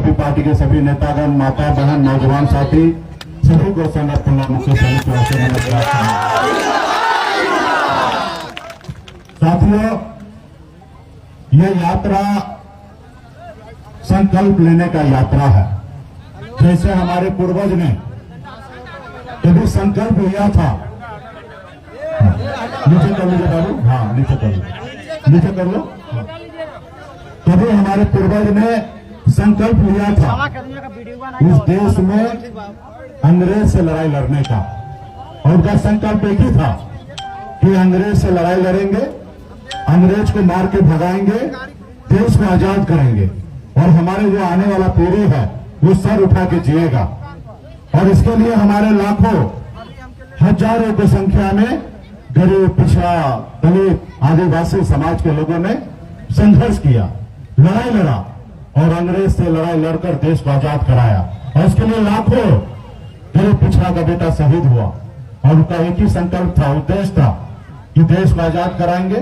सभी पार्टी के सभी नेतागण, माता बहन, नौजवान साथी सभी को संगठन मुख्य सैनिक साथियों, ये यात्रा संकल्प लेने का यात्रा है। जैसे हमारे पूर्वज ने कभी संकल्प लिया था, नीचे कर लीजिए बाबू, हाँ नीचे कर लो, नीचे कर लो। कभी हमारे पूर्वज ने संकल्प लिया था इस देश में अंग्रेज से लड़ाई लड़ने का, और उनका संकल्प एक ही था कि अंग्रेज से लड़ाई लड़ेंगे, अंग्रेज को मार के भगाएंगे, देश को आजाद करेंगे और हमारे जो आने वाला पीढ़ी है वो सर उठा के जिएगा। और इसके लिए हमारे लाखों हजारों की संख्या में गरीब, पिछड़ा, दलित, आदिवासी समाज के लोगों ने संघर्ष किया, लड़ाई लड़ा और अंग्रेज से लड़ाई लड़कर देश को आजाद कराया। और इसके लिए लाखों गरीब, पिछड़ा का बेटा शहीद हुआ और उनका एक ही संकल्प था, उद्देश्य था कि देश को आजाद कराएंगे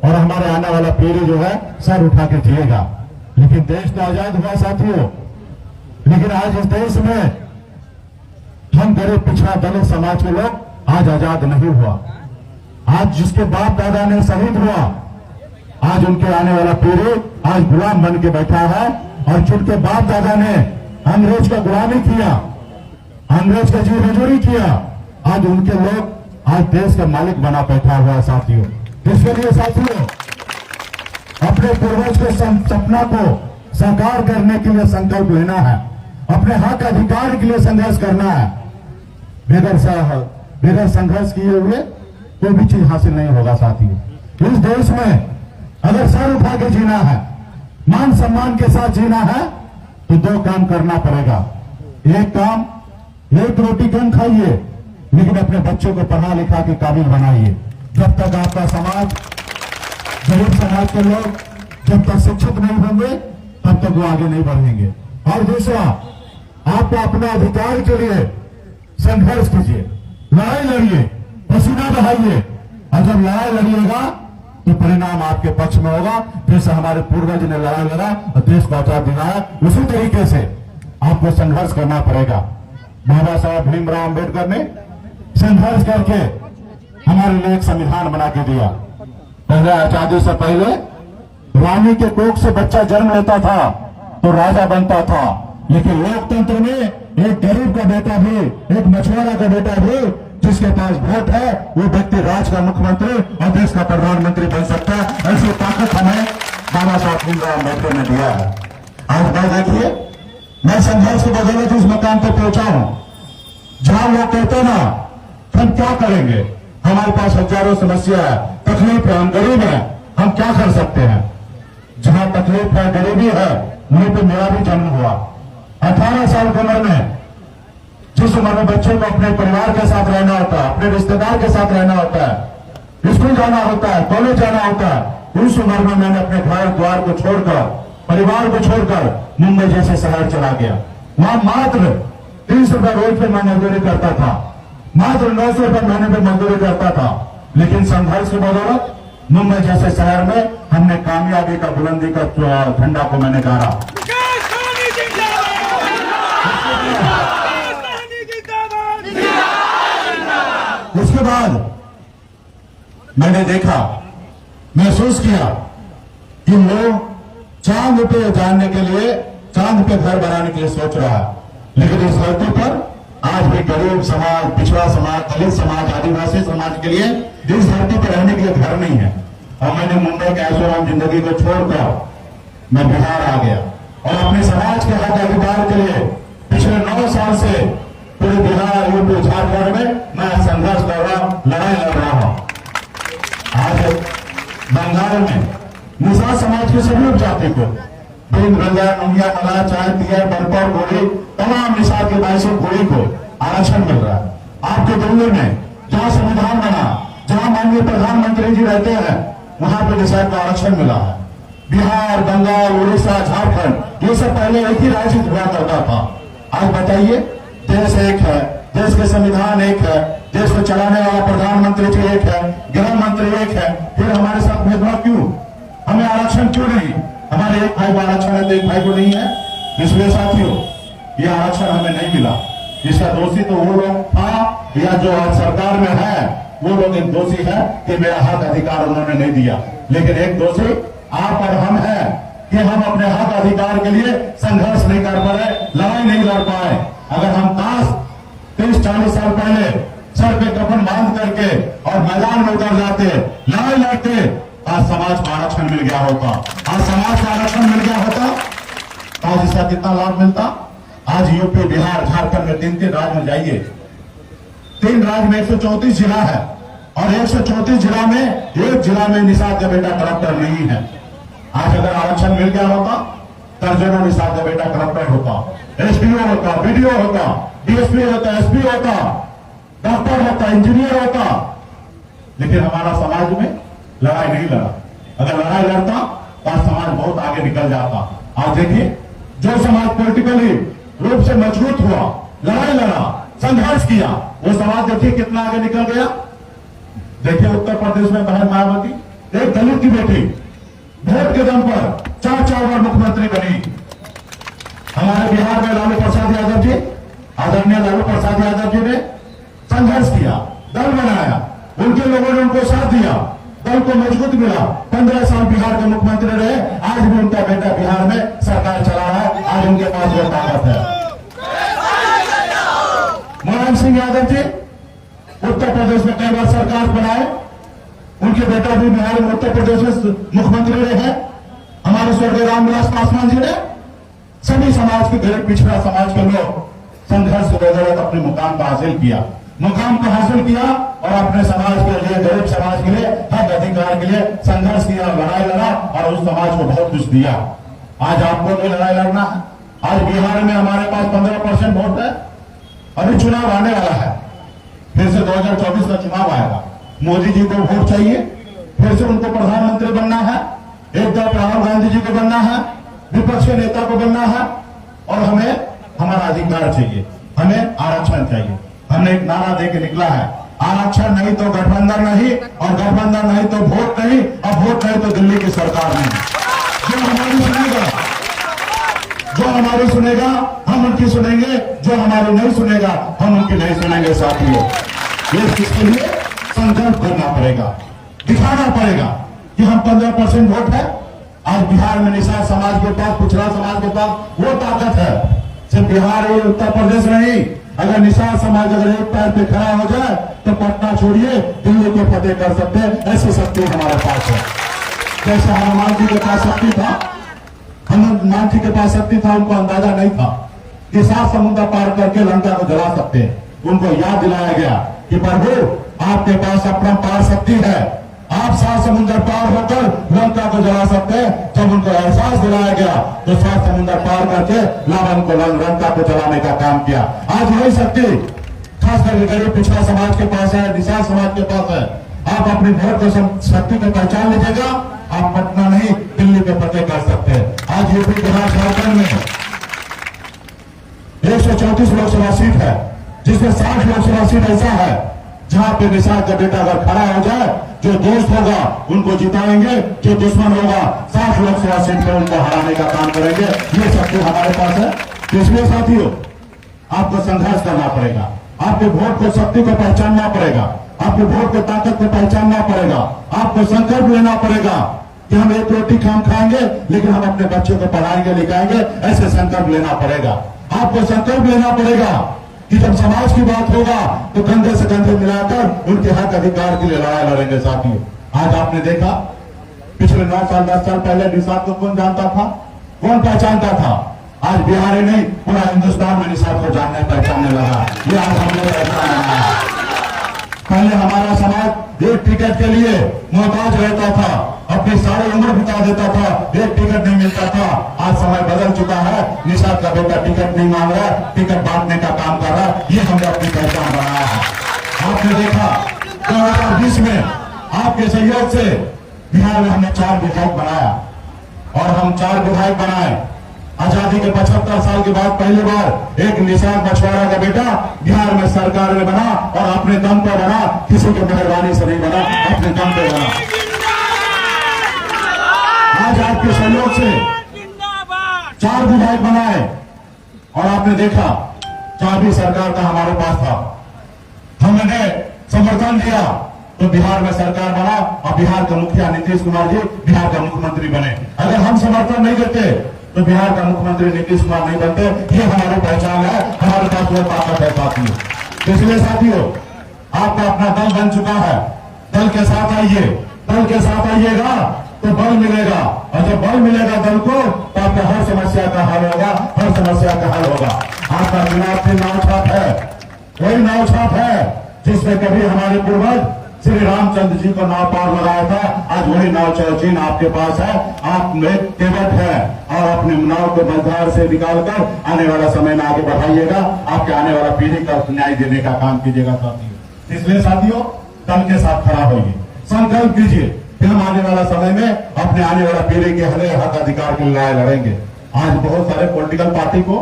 और हमारे आने वाला पीढ़ी जो है सर उठा के जिएगा। लेकिन देश तो आजाद हुआ साथियों, लेकिन आज इस देश में हम गरीब, पिछड़ा, दलित समाज के लोग आज आजाद नहीं हुआ। आज जिसके बाप दादा ने शहीद हुआ, आज उनके आने वाला पीढ़ी आज गुलाम बन के बैठा है। और जिनके बाप दादा ने अंग्रेज का गुलामी किया, अंग्रेज का जी हजूरी किया, आज उनके लोग आज देश का मालिक बना बैठा हुआ है साथियों। इसके लिए साथियों अपने पूर्वज के सपना को साकार करने के लिए संकल्प लेना है, अपने हक अधिकार के लिए संघर्ष करना है। बगैर संघर्ष किए हुए कोई भी चीज हासिल नहीं होगा साथियों। इस देश में अगर सर उठा के जीना है, मान सम्मान के साथ जीना है, तो दो काम करना पड़ेगा। एक काम, एक रोटी कम खाइए, लेकिन अपने बच्चों को पढ़ा लिखा के काबिल बनाइए। जब तक आपका समाज, गरीब समाज के लोग जब तक शिक्षित नहीं होंगे तब तक वो आगे नहीं बढ़ेंगे। और दूसरा, आप अपने अधिकार के लिए संघर्ष कीजिए, लड़ाई लड़िए, पसीना बहाइए, और जब लड़ाई लड़िएगा तो परिणाम आपके पक्ष में होगा। जैसे हमारे पूर्वज ने लड़ाई लड़ा और देश को आजाद दिलाया, उसी तरीके से आपको संघर्ष करना पड़ेगा। बाबा साहब भीमराव अम्बेडकर ने संघर्ष करके हमारे लिए एक संविधान बना के दिया। पहले आजादी से पहले रानी के कोख से बच्चा जन्म लेता था तो राजा बनता था, लेकिन लोकतंत्र में एक गरीब का बेटा भी, एक मछुआरा का बेटा भी, जिसके पास वोट है, वो व्यक्ति राज्य का मुख्यमंत्री और देश का प्रधानमंत्री बन सकता है। ऐसी ताकत हमें बाबा साहब भीमराव अम्बेडकर ने दिया है। आज मैं देखिए, मैं संघर्ष की बदौलत इस मकान पर पहुंचा हूं जहां लोग कहते ना हम क्या करेंगे, हमारे पास हजारों समस्या है, तकलीफ है, हम गरीब है, हम क्या कर सकते हैं। जहां तकलीफ है, गरीबी है, वहीं पर मेरा भी जन्म हुआ। 18 साल की उम्र में, जिस उम्र में बच्चों को अपने परिवार के साथ रहना होता है, अपने रिश्तेदार के साथ रहना होता है, स्कूल जाना होता है, कॉलेज जाना होता है, उस उम्र में मैंने अपने घर द्वार को छोड़कर, परिवार को छोड़कर मुंबई जैसे शहर चला गया। वहां मात्र 30 रुपए रोज पे मैं मजदूरी करता था, मात्र 900 रुपए महीने पे मजदूरी करता था। लेकिन संघर्ष की बदौलत मुंबई जैसे शहर में हमने कामयाबी का, बुलंदी का झंडा को मैंने गाड़ा। उसके बाद मैंने देखा, महसूस किया कि लोग चांद पे जाने के लिए, चांद पे घर बनाने के लिए सोच रहा है, लेकिन इस धरती पर आज भी गरीब समाज, पिछड़ा समाज, दलित समाज, आदिवासी समाज के लिए इस धरती पर रहने के लिए घर नहीं है। और मैंने मुंबई के ऐशोआराम जिंदगी को छोड़कर मैं बिहार आ गया और अपने समाज के हक अधिकार के लिए पिछले 9 साल से पूरे बिहार, यूपी, झारखंड में मैं संघर्ष कर रहा हूं, लड़ाई लड़ रहा हूं। आज बंगाल में निषाद समाज के सभी उपजाति को दिन, गंगा, नंगिया, मला, चाय, तिया, बरपर, गोली, तमाम निषाद के 22 गोली को आरक्षण मिल रहा है। आपके दिल्ली में जहां संविधान बना, जहां माननीय प्रधानमंत्री जी रहते हैं, वहां पर निषाद को आरक्षण मिला है। बिहार, बंगाल, उड़ीसा, झारखंड, ये सब पहले एक ही राज्य हुआ करता था। आज बताइए, देश एक है, देश के संविधान एक है, देश को चलाने वाला प्रधानमंत्री जी एक है, गृह मंत्री एक है, फिर हमारे साथ भेदभाव क्यों? हमें आरक्षण क्यों नहीं? हमारे एक भाई को आरक्षण है तो एक भाई को नहीं है। इसलिए साथियों, ये आरक्षण हमें नहीं मिला। इसका दोषी तो वो लोग था या जो आज सरकार में है वो लोग एक दोषी है कि मेरा हक अधिकार उन्होंने नहीं दिया। लेकिन एक दोषी आप और हम हैं कि हम अपने हक अधिकार के लिए संघर्ष नहीं कर पाए, लड़ाई नहीं लड़ पाए। अगर हम काश 30-40 साल पहले सर पे कफन बांध करके और मैदान में उतर जाते, लड़ाई लड़ते, आज समाज को आरक्षण मिल गया होता। आज समाज को आरक्षण मिल गया होता, आज इसका कितना लाभ मिलता। आज यूपी, बिहार, झारखंड में 3 राज्य में जाइए, 3 राज्य में 134 जिला है और 134 जिला में एक जिला में निषाद का बेटा कलेक्टर नहीं है। आज अगर आरक्षण मिल गया होता, दर्जनों निषाद का बेटा कलेक्टर होता, एसडीओ होता, बीडीओ होता, डीएसपी होता, एसपी होता, डॉक्टर होता, इंजीनियर होता। लेकिन हमारा समाज में लड़ाई नहीं लड़ा। अगर लड़ाई लड़ता तो आज समाज बहुत आगे निकल जाता। आज देखिए, जो समाज पॉलिटिकली रूप से मजबूत हुआ, लड़ाई लड़ा, संघर्ष किया, वो समाज देखिए कितना आगे निकल गया। देखिए उत्तर प्रदेश में बहन मायावती, एक दलित की बेटी, वोट के दम पर 4 बार मुख्यमंत्री बनी। हमारे बिहार में लालू प्रसाद यादव जी, आदरणीय लालू प्रसाद यादव जी ने संघर्ष किया, दल बनाया, उनके लोगों ने उनको साथ दिया, दल को मजबूत मिला। 15 साल बिहार के मुख्यमंत्री रहे। आज भी उनका बेटा बिहार में सरकार चला रहा है। आज उनके पास वो ताकत है। मुलायम सिंह यादव जी उत्तर प्रदेश में कई बार सरकार बनाए, उनके बेटा भी बिहार में उत्तर प्रदेश में मुख्यमंत्री रहे। हमारे स्वर्गीय रामविलास पासवान जी ने सभी समाज के गरीब पिछड़ा समाज के लोग संघर्ष वगैरह अपने मुकाम को हासिल किया, और अपने समाज के लिए, गरीब समाज के लिए, हक अधिकार के लिए संघर्ष किया, लड़ाई लड़ा और उस समाज को बहुत कुछ दिया। आज आपको भी लड़ाई लड़ना है। आज बिहार में हमारे पास 15% वोट है। अभी चुनाव आने वाला है, फिर से 2024 का चुनाव आएगा। मोदी जी को वोट चाहिए, फिर से उनको प्रधानमंत्री बनना है, एक तरफ राहुल गांधी जी को बनना है, विपक्ष के नेता को बनना है, और हमें हमारा अधिकार चाहिए, हमें आरक्षण चाहिए। हमने एक नारा दे के निकला है, आरक्षण नहीं तो गठबंधन नहीं, और गठबंधन नहीं तो वोट नहीं, और वोट नहीं तो दिल्ली की सरकार नहीं। जो हमारी सुनेगा हम उनकी सुनेंगे, जो हमारी नहीं सुनेगा हम उनकी नहीं सुनेंगे। साथियों, ये इसके लिए संकल्प करना पड़ेगा, दिखाना पड़ेगा कि हम 15% वोट है। आज बिहार में निषाद समाज के पास, पिछड़ा समाज के पास वो ताकत है। सिर्फ बिहार और उत्तर प्रदेश नहीं, अगर निषाद समाज अगर एक पैर पे खड़ा हो जाए तो पटना छोड़िए दिल्ली को फतेह कर सकते हैं। ऐसी शक्ति हमारे पास है। जैसे हनुमान जी के पास शक्ति था, हनुमान जी के पास शक्ति था, उनको अंदाजा नहीं था कि 7 समुद्र पार करके लंका को जला सकते हैं। उनको याद दिलाया गया कि प्रभु आपके पास अपना पार शक्ति है, आप 7 समुद्र पार होकर लंका को जला सकते हैं। जब उनको एहसास दिलाया गया तो 7 समुद्र पार करके रावण को लंका को जलाने का काम किया। आज वही शक्ति खास करके गरीब पिछड़ा समाज के पास है, निषाद समाज के पास है। आप अपनी वोट को शक्ति को पहचान लीजिएगा, आप पटना नहीं दिल्ली पे फतेह कर सकते हैं। आज यूपी, बिहार, झारखंड में 134 लोकसभा सीट है, जिसमें 60 लोकसभा सीट ऐसा है जहां पे निषाद का बेटा अगर खड़ा हो जाए, जो दोस्त होगा उनको जिताएंगे, जो दुश्मन होगा 60 लोकसभा सीट पे उनको हराने का काम करेंगे। ये शक्ति हमारे पास है। इसलिए साथियों, आपको संघर्ष करना पड़ेगा, आपके वोट को शक्ति को पहचानना पड़ेगा, आपके वोट को ताकत को पहचानना पड़ेगा, आपको संकल्प लेना पड़ेगा कि हम एक रोटी काम खाएंगे लेकिन हम अपने बच्चों को पढ़ाएंगे लिखाएंगे। ऐसे संकल्प लेना पड़ेगा। आपको संकल्प लेना पड़ेगा कि जब समाज की बात होगा तो कंधे से कंधे मिलाकर उनके हक अधिकार के लिए लड़ाई लड़ेंगे। साथियों, आज आपने देखा पिछले 9 साल 10 साल पहले निषाद को कौन जानता था, कौन पहचानता था? आज बिहार ही नहीं पूरा हिंदुस्तान में निषाद को जानने पहचानने लगा। ये आज हमने पहचाना। पहले हमारा समाज एक टिकट के लिए मोहताज रहता था, अपनी सारी उम्र बिता देता था, एक टिकट नहीं मिलता था। आज समय बदल चुका है, निषाद का बेटा टिकट नहीं मांग रहा, टिकट बांटने का काम कर रहा है। ये हमने अपनी पहचान बनाया है। आपने देखा 2020 में आपके सहयोग से बिहार में हमने 4 विधायक बनाया, और हम 4 विधायक बनाए। आजादी के 75 साल के बाद पहली बार एक निषाद मछुआरा का बेटा बिहार में सरकार में बना, और अपने दम पर बना, किसी की मेहरबानी से नहीं बना, अपने दम पे बना। आज आपके सहयोग से 4 विधायक बनाए और आपने देखा चाबी सरकार का हमारे पास था, हमने समर्थन दिया तो बिहार में सरकार बना और बिहार का मुखिया नीतीश कुमार जी बिहार का मुख्यमंत्री बने। अगर हम समर्थन नहीं देते तो बिहार का मुख्यमंत्री नीतीश कुमार नहीं बनते। ये हमारी पहचान है, हमारे पास वो ताकत है साथियों। इसलिए साथियों, आपका अपना दल बन चुका है, दल के साथ आइए, दल के साथ आइएगा तो बल मिलेगा, और जब बल मिलेगा दल को तो आपका हर समस्या का हल होगा, हर समस्या का हल होगा। आपका चुनाव की नाव छाप है, वही नाव छाप है जिसमें कभी हमारे पूर्वज श्री रामचंद्र जी को नाव पार लगाया था। आज वही नाव चिन्ह आपके पास है, आप में केवट है, और अपने नाव को बंधार से निकालकर आने वाला समय में आगे बढ़ाइएगा, आपके आने वाला पीढ़ी का न्याय देने का काम कीजिएगा साथियों। इसलिए साथियों, दल के साथ खड़ा होइए, संकल्प कीजिए कि हम आने वाला समय में अपने आने वाला पीढ़ी के हले हक अधिकार के लड़ाई लड़ेंगे। आज बहुत सारे पॉलिटिकल पार्टी को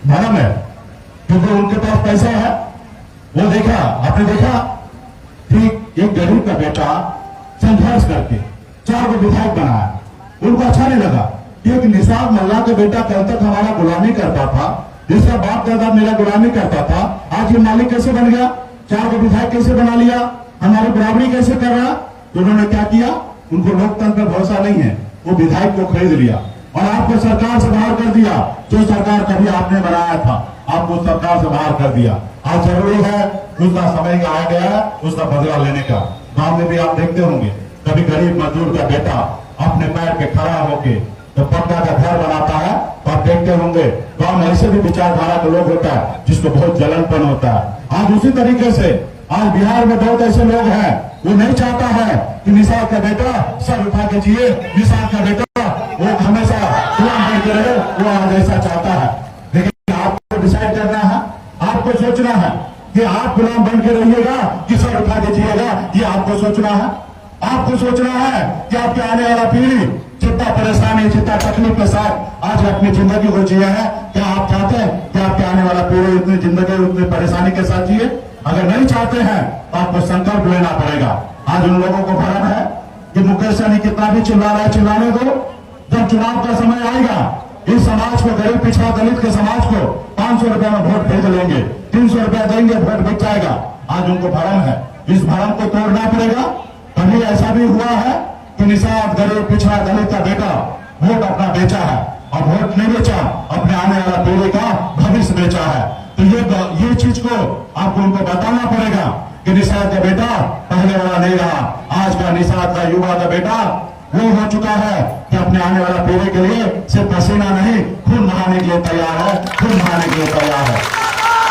भरम है क्योंकि उनके पास पैसा है। वो देखा, आपने देखा कि एक गरीब का बेटा संघर्ष करके 4 को विधायक बनाया, उनको अच्छा नहीं लगा। एक निसाब मल्ला का बेटा कल तक हमारा गुलामी करता था, जिसका बाप दादा मेरा गुलामी करता था, आज ये मालिक कैसे बन गया, 4 को विधायक कैसे बना लिया, हमारी बराबरी कैसे कर रहा। तो उन्होंने क्या किया, उनको लोकतंत्र पर भरोसा नहीं है, वो विधायक को खरीद लिया और आपको सरकार से बाहर कर दिया। जो सरकार कभी आपने बनाया था, आपको सरकार से बाहर कर दिया। आज जरूरी है, उसका समय आ गया है उसका बदला लेने का। गांव में भी आप देखते होंगे, कभी गरीब मजदूर का बेटा अपने पैर पे खड़ा होके तो पक्का का घर बनाता है, तो आप देखते होंगे गांव में ऐसे भी विचारधारा के लोग होता है जिसको बहुत जलनपन होता है। आज उसी तरीके से आज बिहार में बहुत ऐसे लोग हैं, वो नहीं चाहता है कि निषाद का बेटा सर उठा के जिए, निषाद का बेटा वो हमेशा गुलाम बन के रहे, वो आज ऐसा चाहता है। लेकिन आपको डिसाइड करना है, आपको सोचना है कि आप गुलाम बन के रहिएगा कि सर उठा के जिएगा, ये आपको सोचना है। आपको सोचना है कि आपके आने वाला पीढ़ी जितना परेशानी, जितना तकलीफ के साथ आज अपनी जिंदगी को जिया है, क्या आप चाहते हैं कि आपके आने वाला पीढ़ी उतनी जिंदगी उतनी परेशानी के साथ जिए? अगर नहीं चाहते हैं तो आपको संकल्प लेना पड़ेगा। आज उन लोगों को भ्रम है कि मुकेश सहनी कितना भी चिल्ला रहा है, चिल्लाने दो। जब चुनाव का समय आएगा, इस समाज को, गरीब पिछड़ा दलित के समाज को 500 रुपए में वोट भेज लेंगे, 300 रुपया देंगे, वोट बिक जाएगा। आज उनको भ्रम है, इस भ्रम को तोड़ना पड़ेगा। कभी ऐसा भी हुआ है कि निषाद गरीब पिछड़ा दलित का बेटा वोट अपना बेचा है, और वोट नहीं बेचा, अपने आने वाला पीढ़ी का भविष्य बेचा है। तो ये चीज को आपको उनको बताना पड़ेगा कि निषाद का बेटा पहले वाला नहीं रहा। आज का निषाद का युवा का बेटा वो हो चुका है कि अपने आने वाला पीढ़ी के लिए सिर्फ पसीना नहीं, खून बहाने के लिए तैयार है, खून बहाने के लिए तैयार है।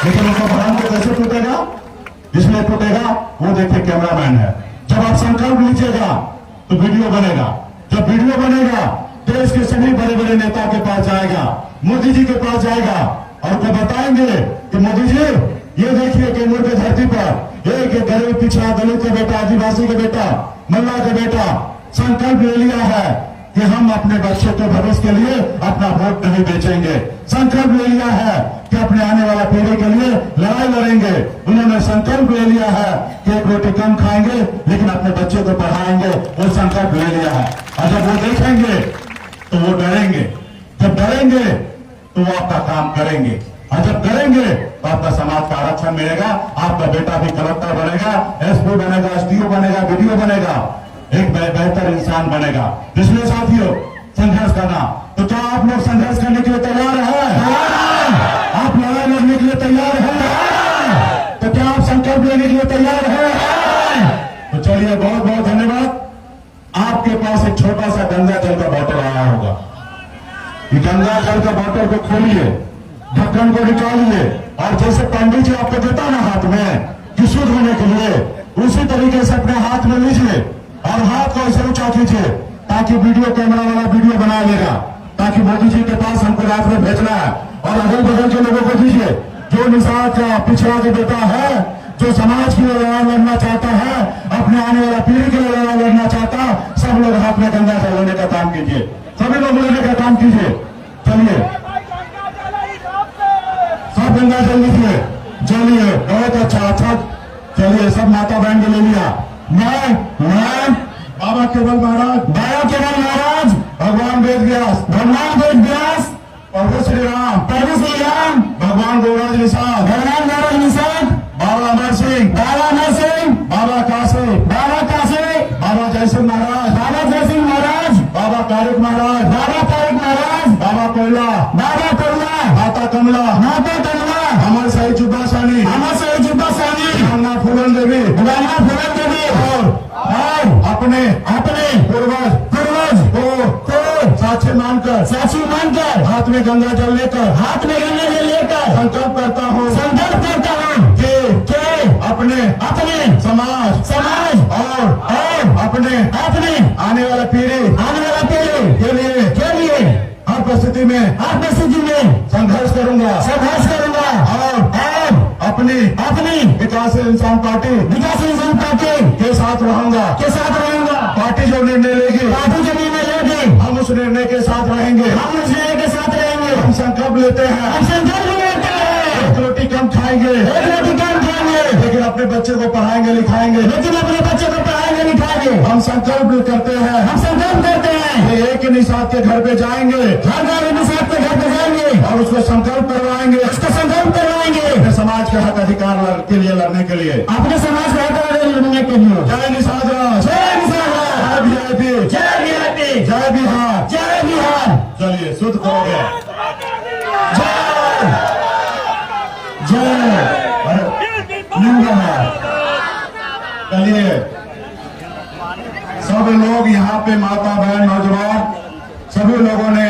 लेकिन उनको भ्रम को कैसे टूटेगा? जिसमें टूटेगा वो देखिए कैमरामैन है। जब आप संकल्प लीजिएगा तो वीडियो बनेगा, जब वीडियो बनेगा देश के सभी बड़े बड़े नेता के पास जाएगा, मोदी जी के पास जाएगा और वो बताएंगे कि मोदी जी ये देखिए कैमूर की धरती पर एक गरीब पिछड़ा दलित का बेटा, आदिवासी का बेटा, मल्ला का बेटा संकल्प ले लिया है कि हम अपने बच्चों के भविष्य के लिए अपना वोट नहीं बेचेंगे। संकल्प ले लिया है कि अपने आने वाला पीढ़ी के लिए लड़ाई लड़ेंगे। उन्होंने संकल्प ले लिया है कि एक रोटी कम खाएंगे लेकिन अपने बच्चों को पढ़ाएंगे, वो संकल्प ले लिया है। और जब वो देखेंगे तो वो डरेंगे, जब डरेंगे तो वो आपका काम करेंगे, और जब करेंगे तो आपका समाज का आरक्षण मिलेगा, आपका बेटा भी कलेक्टर बनेगा, एसपी बनेगा, एसडीओ बनेगा, बीडीओ बनेगा, एक बेहतर इंसान बनेगा। इसलिए साथियों, संघर्ष करना। तो क्या आप लोग संघर्ष करने के लिए तैयार हैं? आप लड़ाई लड़ने के लिए तैयार हैं? तो क्या आप संकल्प लेने के लिए तैयार हैं? तो चलिए, बहुत बहुत धन्यवाद। आपके पास एक छोटा सा गंगा जल का बोतल आया होगा, ये गंगा जल का बोतल को खोलिए, ढक्कन को निकालिए, और जैसे पंडित जी आपको देता ना हाथ में कि शुद्ध होने के लिए, उसी तरीके से अपने हाथ में लीजिए और हाथ को ऐसे ऊंचा कीजिए ताकि वीडियो कैमरा वाला वीडियो बना लेगा, ताकि मोदी जी के पास हमको रात में भेजना है। और अगल बगल के लोगों को दीजिए, जो निषाद का पिछड़ा के बेटा है, जो समाज के लिए लड़ाई लड़ना चाहता है, अपने आने वाला पीढ़ी के लिए लड़ाई लड़ना चाहता, सब लोग हाथ में गंगा जल लेने का काम कीजिए, सभी लोग लेने का काम कीजिए। चलिए, सब गंगा जल लीजिए, चलिए, बहुत अच्छा। चलिए, सब माता बहन को ले लिया। मैं बाबा केवल महाराज, भगवान वेद व्यास, प्रभु श्री राम, भगवान गौराज निषाद, बाबा अमर सिंह, बाबा काशी, बाबा जयसिंह महाराज, बाबा तारिक महाराज, बाबा कोयला, माता कमला, अमर साई जुब्बा सानी, अन्ना फूलन देवी, और अपने पूर्वज को साक्षी मानकर हाथ में गंगा जल लेकर संकल्प करता हूँ कि अपने समाज और अपने आने वाला पीढ़ी के लिए हर परिस्थिति में संघर्ष करूंगा और अपनी विकासशील इंसान पार्टी के साथ रहूंगा। पार्टी जो निर्णय लेगी हम उस निर्णय के साथ रहेंगे। हम संकल्प लेते हैं एक रोटी कम खाएंगे लेकिन अपने बच्चे को पढ़ाएंगे लिखाएंगे। हम संकल्प करते हैं कि एक ही निषाद के घर पे जाएंगे और उसको संकल्प करवाएंगे अपने समाज के हक अधिकार के लिए लड़ने के लिए। जय निषाद राज, जय वीआईपी, जय बिहार। चलिए शुद्ध करोगे। चलिए सब लोग यहाँ पे माता बहन नौजवान सभी लोगों ने